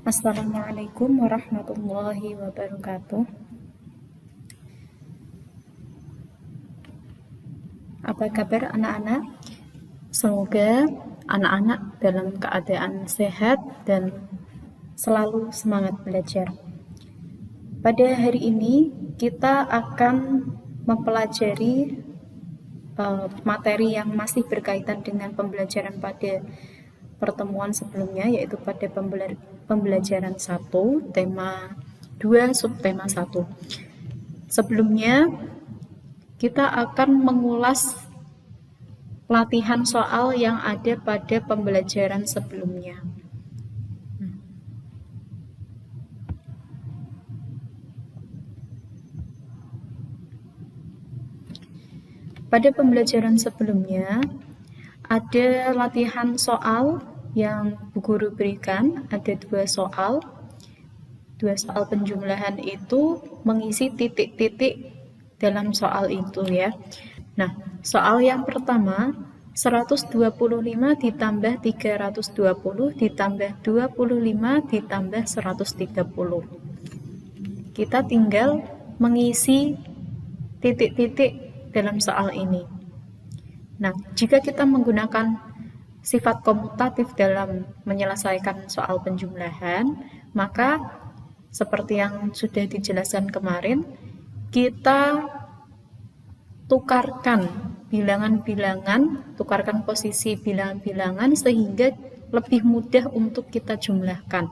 Assalamualaikum warahmatullahi wabarakatuh. Apa kabar anak-anak? Semoga anak-anak dalam keadaan sehat dan selalu semangat belajar. Pada hari ini kita akan mempelajari materi yang masih berkaitan dengan pembelajaran pada pertemuan sebelumnya, yaitu pada pembelajaran 1, tema 2, subtema 1. Sebelumnya, kita akan mengulas latihan soal yang ada pada pembelajaran sebelumnya. Pada pembelajaran sebelumnya, ada latihan soal yang Bu Guru berikan, ada dua soal penjumlahan itu mengisi titik-titik dalam soal itu ya. Nah, soal yang pertama, 125 ditambah 320 ditambah 25 ditambah 130. Kita tinggal mengisi titik-titik dalam soal ini. Nah, jika kita menggunakan sifat komutatif dalam menyelesaikan soal penjumlahan, maka seperti yang sudah dijelaskan kemarin, kita tukarkan bilangan-bilangan, tukarkan posisi bilangan-bilangan sehingga lebih mudah untuk kita jumlahkan.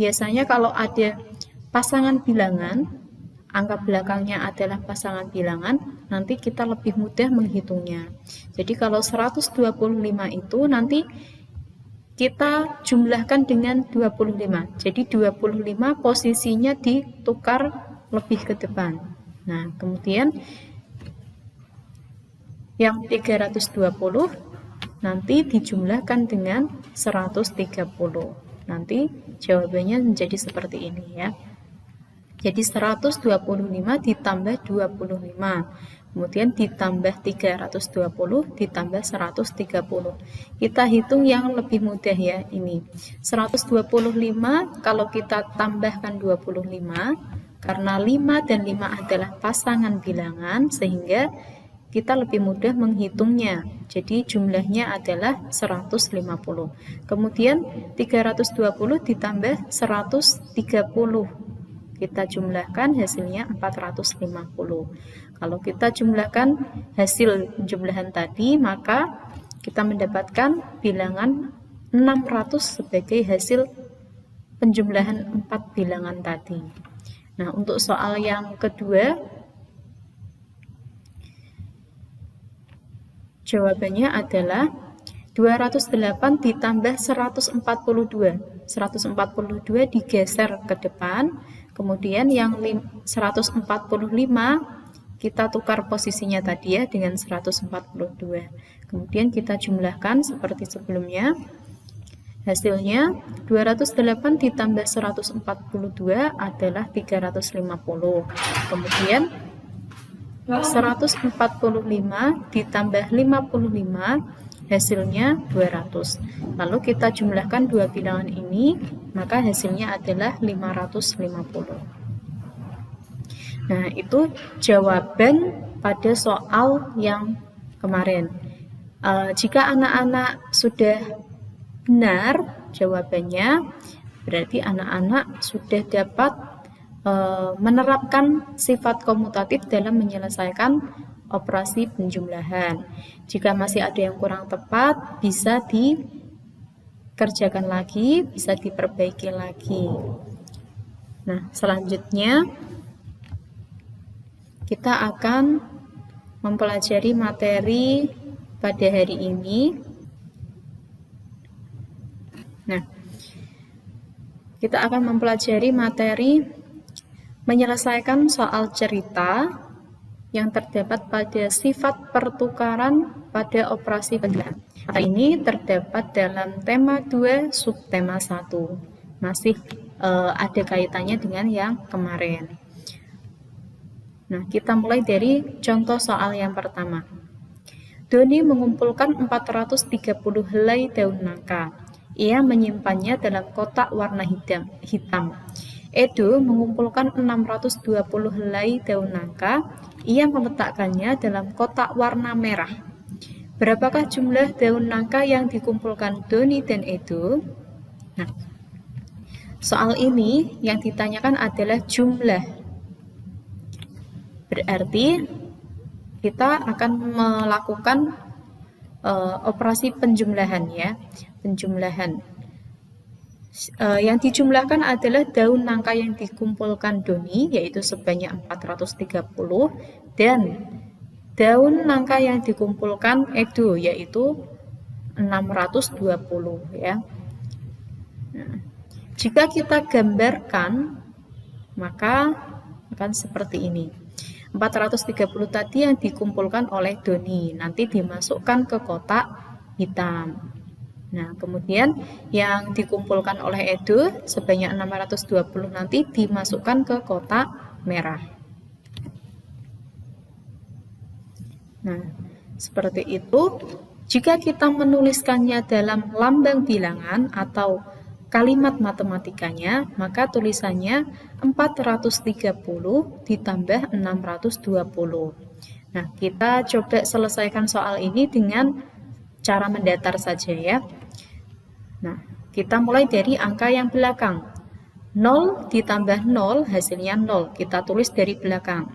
Biasanya kalau ada pasangan bilangan, angka belakangnya adalah pasangan bilangan, nanti kita lebih mudah menghitungnya. Jadi kalau 125 itu nanti kita jumlahkan dengan 25. Jadi 25 posisinya ditukar lebih ke depan. Nah, kemudian yang 320 nanti dijumlahkan dengan 130. Nanti jawabannya menjadi seperti ini ya. Jadi 125 ditambah 25, kemudian ditambah 320 ditambah 130. Kita hitung yang lebih mudah ya ini. 125 kalau kita tambahkan 25, karena 5 dan 5 adalah pasangan bilangan sehingga kita lebih mudah menghitungnya. Jadi jumlahnya adalah 150. Kemudian 320 ditambah 130. Kita jumlahkan hasilnya 450. Kalau kita jumlahkan hasil jumlahan tadi, maka kita mendapatkan bilangan 600 sebagai hasil penjumlahan 4 bilangan tadi. Nah, untuk soal yang kedua, jawabannya adalah 208 ditambah 142. 142 digeser ke depan, kemudian yang 145 kita tukar posisinya tadi ya dengan 142. Kemudian kita jumlahkan seperti sebelumnya. Hasilnya 208 ditambah 142 adalah 350. Kemudian 145 ditambah 55 hasilnya 200. Lalu kita jumlahkan dua bilangan ini, maka hasilnya adalah 550. Nah, itu jawaban pada soal yang kemarin. Jika anak-anak sudah benar jawabannya, berarti anak-anak sudah dapat menerapkan sifat komutatif dalam menyelesaikan operasi penjumlahan. Jika masih ada yang kurang tepat, bisa dikerjakan lagi, bisa diperbaiki lagi. Nah, selanjutnya kita akan mempelajari materi pada hari ini. Nah, kita akan mempelajari materi menyelesaikan soal cerita yang terdapat pada sifat pertukaran pada operasi penjumlahan. Ini terdapat dalam tema 2 subtema 1. Masih ada kaitannya dengan yang kemarin. Nah, kita mulai dari contoh soal yang pertama. Doni mengumpulkan 430 helai daun nangka. Ia menyimpannya dalam kotak warna hitam. Edo mengumpulkan 620 helai daun nangka. Ia meletakkannya dalam kotak warna merah. Berapakah jumlah daun nangka yang dikumpulkan Doni dan Edo? Nah, soal ini yang ditanyakan adalah jumlah. Berarti kita akan melakukan operasi penjumlahan ya. Penjumlahan. Yang dijumlahkan adalah daun nangka yang dikumpulkan Doni, yaitu sebanyak 430, dan daun nangka yang dikumpulkan Edo, yaitu 620 ya. Nah, jika kita gambarkan, maka akan seperti ini. 430 tadi yang dikumpulkan oleh Doni, nanti dimasukkan ke kotak hitam. Nah, kemudian yang dikumpulkan oleh Edo sebanyak 620 nanti dimasukkan ke kotak merah. Nah, seperti itu. Jika kita menuliskannya dalam lambang bilangan atau kalimat matematikanya, maka tulisannya 430 ditambah 620. Nah, kita coba selesaikan soal ini dengan cara mendatar saja ya. Nah, kita mulai dari angka yang belakang. 0 ditambah 0 hasilnya 0. Kita tulis dari belakang.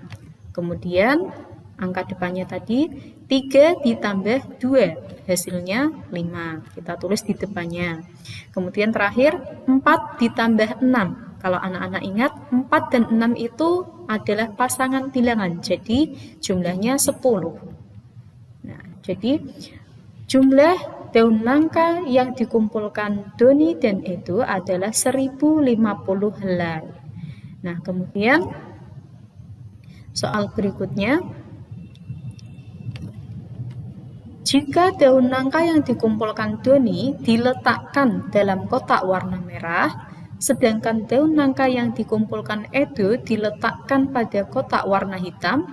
Kemudian angka depannya tadi 3 ditambah 2 hasilnya 5. Kita tulis di depannya. Kemudian terakhir 4 ditambah 6. Kalau anak-anak ingat 4 dan 6 itu adalah pasangan bilangan. Jadi jumlahnya 10. Nah, jadi jumlah daun nangka yang dikumpulkan Doni dan Edo adalah 1050 helai. Nah, kemudian soal berikutnya, jika daun nangka yang dikumpulkan Doni diletakkan dalam kotak warna merah, sedangkan daun nangka yang dikumpulkan Edo diletakkan pada kotak warna hitam,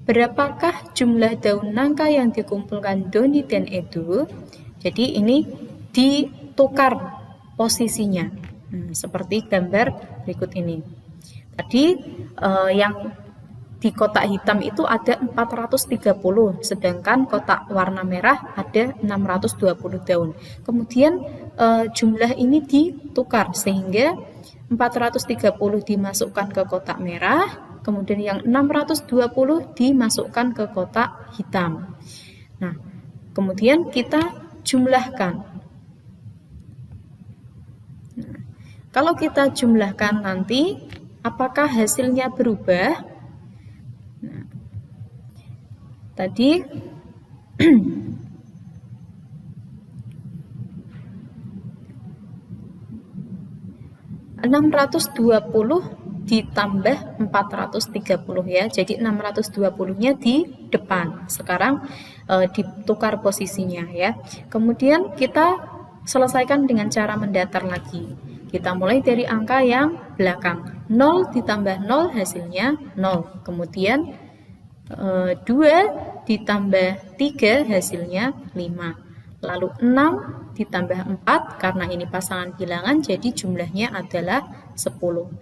berapakah jumlah daun nangka yang dikumpulkan Doni dan Edo? Jadi ini ditukar posisinya. Seperti gambar berikut ini. Tadi yang di kotak hitam itu ada 430, sedangkan kotak warna merah ada 620 daun. Kemudian jumlah ini ditukar sehingga 430 dimasukkan ke kotak merah, kemudian yang 620 dimasukkan ke kotak hitam. Nah, kemudian kita jumlahkan. Nah, kalau kita jumlahkan nanti, apakah hasilnya berubah? Nah, tadi 620 ditambah 430 ya. Jadi 620-nya di depan. Sekarang ditukar posisinya ya. Kemudian kita selesaikan dengan cara mendatar lagi. Kita mulai dari angka yang belakang. 0 ditambah 0 hasilnya 0. Kemudian 2 ditambah 3 hasilnya 5. Lalu 6 ditambah 4, karena ini pasangan bilangan, jadi jumlahnya adalah 10.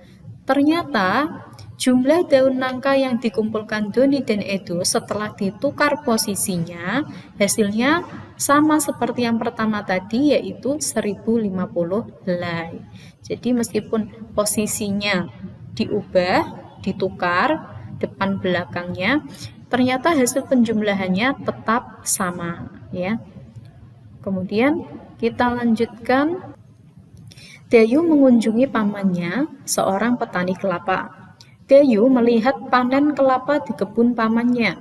Ternyata jumlah daun nangka yang dikumpulkan Doni dan Edo setelah ditukar posisinya, hasilnya sama seperti yang pertama tadi, yaitu 1050 helai. Jadi meskipun posisinya diubah, ditukar, depan belakangnya, ternyata hasil penjumlahannya tetap sama ya. Kemudian kita lanjutkan. Dayu mengunjungi pamannya, seorang petani kelapa. Dayu melihat panen kelapa di kebun pamannya.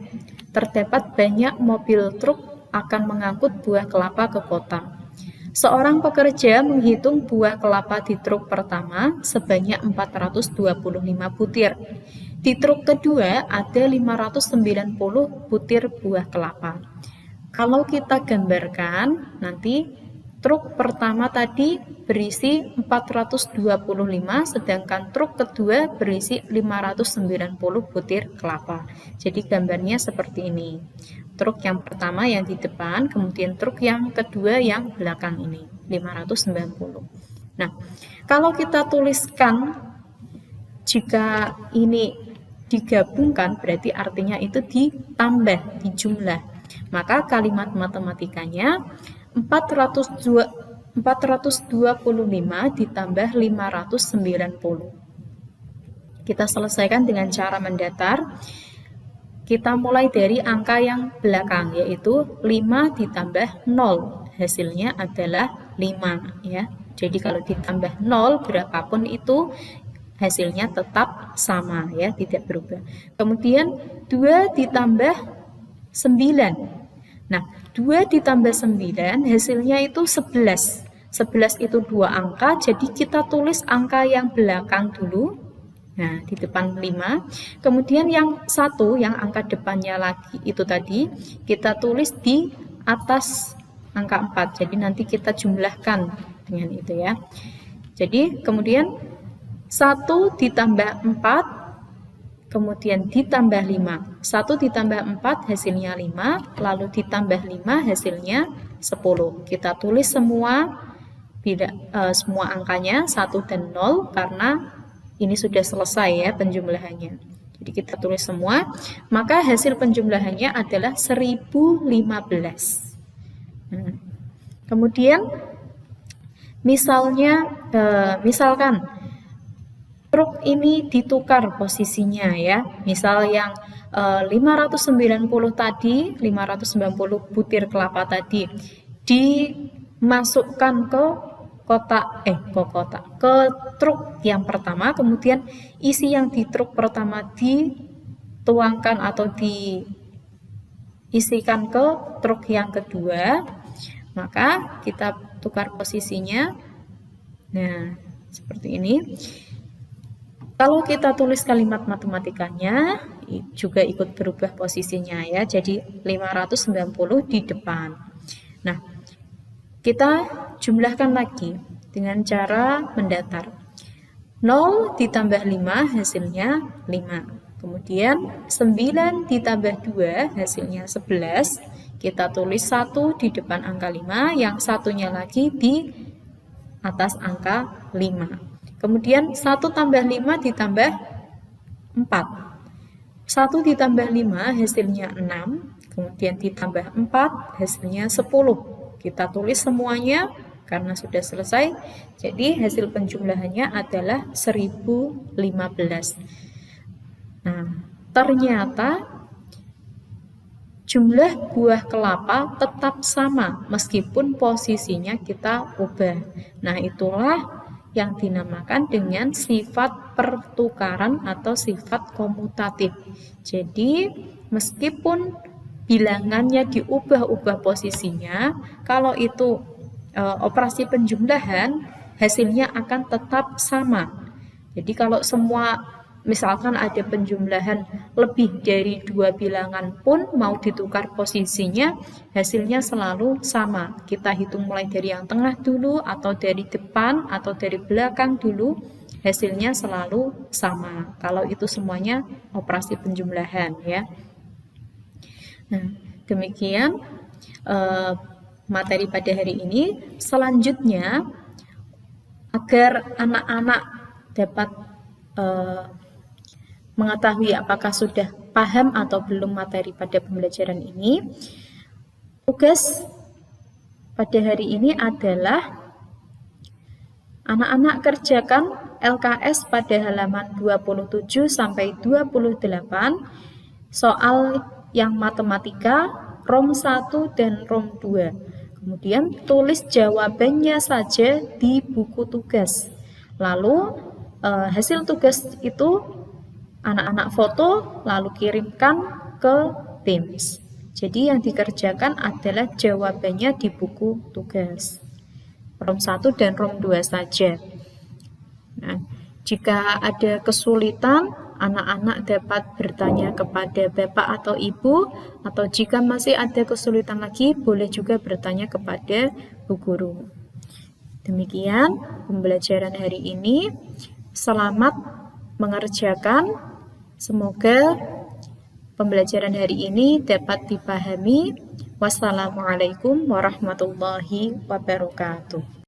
Terdapat banyak mobil truk akan mengangkut buah kelapa ke kota. Seorang pekerja menghitung buah kelapa di truk pertama sebanyak 425 butir. Di truk kedua ada 590 butir buah kelapa. Kalau kita gambarkan, nanti truk pertama tadi berisi 425, sedangkan truk kedua berisi 590 butir kelapa. Jadi gambarnya seperti ini. Truk yang pertama yang di depan, kemudian truk yang kedua yang belakang ini. 590. Nah, kalau kita tuliskan, jika ini digabungkan berarti artinya itu ditambah, dijumlah. Maka kalimat matematikanya 425 ditambah 590. Kita selesaikan dengan cara mendatar. Kita mulai dari angka yang belakang, yaitu 5 ditambah 0. Hasilnya adalah 5 ya. Jadi kalau ditambah 0 berapapun itu hasilnya tetap sama ya, tidak berubah. Kemudian 2 ditambah 9. Nah, 2 ditambah 9 hasilnya itu 11. 11 itu 2 angka, jadi kita tulis angka yang belakang dulu. Nah, di depan 5. Kemudian yang 1, yang angka depannya lagi itu tadi, kita tulis di atas angka 4. Jadi nanti kita jumlahkan dengan itu ya. Jadi kemudian 1 ditambah 4, kemudian ditambah 5. 1 ditambah 4 hasilnya 5, lalu ditambah 5 hasilnya 10. Kita tulis semua angkanya 1 dan 0 karena ini sudah selesai ya penjumlahannya. Jadi kita tulis semua, maka hasil penjumlahannya adalah 1015. Nah, kemudian misalkan truk ini ditukar posisinya ya. Misal yang 590 tadi, 590 butir kelapa tadi dimasukkan ke truk yang pertama, kemudian isi yang di truk pertama dituangkan atau diisikan ke truk yang kedua, maka kita tukar posisinya. Nah, seperti ini. Kalau kita tulis kalimat matematikanya juga ikut berubah posisinya ya, jadi 590 di depan. Nah, kita jumlahkan lagi dengan cara mendatar. 0 ditambah 5 hasilnya 5. Kemudian 9 ditambah 2 hasilnya 11. Kita tulis 1 di depan angka 5, yang satunya lagi di atas angka 5. Kemudian 1 tambah 5 ditambah 4. 1 ditambah 5 hasilnya 6. Kemudian ditambah 4 hasilnya 10. Kita tulis semuanya karena sudah selesai. Jadi hasil penjumlahannya adalah 1015. Nah, ternyata jumlah buah kelapa tetap sama meskipun posisinya kita ubah. Nah, itulah yang dinamakan dengan sifat pertukaran atau sifat komutatif. Jadi, meskipun bilangannya diubah-ubah posisinya, kalau itu operasi penjumlahan, hasilnya akan tetap sama. Jadi kalau semua, misalkan ada penjumlahan lebih dari 2 bilangan pun mau ditukar posisinya, hasilnya selalu sama. Kita hitung mulai dari yang tengah dulu, atau dari depan, atau dari belakang dulu, hasilnya selalu sama. Kalau itu semuanya operasi penjumlahan ya. Nah, demikian materi pada hari ini. Selanjutnya, agar anak-anak dapat mengetahui apakah sudah paham atau belum materi pada pembelajaran ini, tugas pada hari ini adalah anak-anak kerjakan LKS pada halaman 27 sampai 28 soal yang matematika ROM 1 dan ROM 2. Kemudian tulis jawabannya saja di buku tugas. Lalu hasil tugas itu anak-anak foto lalu kirimkan ke Teams. Jadi yang dikerjakan adalah jawabannya di buku tugas. ROM 1 dan ROM 2 saja. Nah, jika ada kesulitan, anak-anak dapat bertanya kepada bapak atau ibu, atau jika masih ada kesulitan lagi, boleh juga bertanya kepada bu guru. Demikian pembelajaran hari ini. Selamat mengerjakan. Semoga pembelajaran hari ini dapat dipahami Wassalamualaikum warahmatullahi wabarakatuh.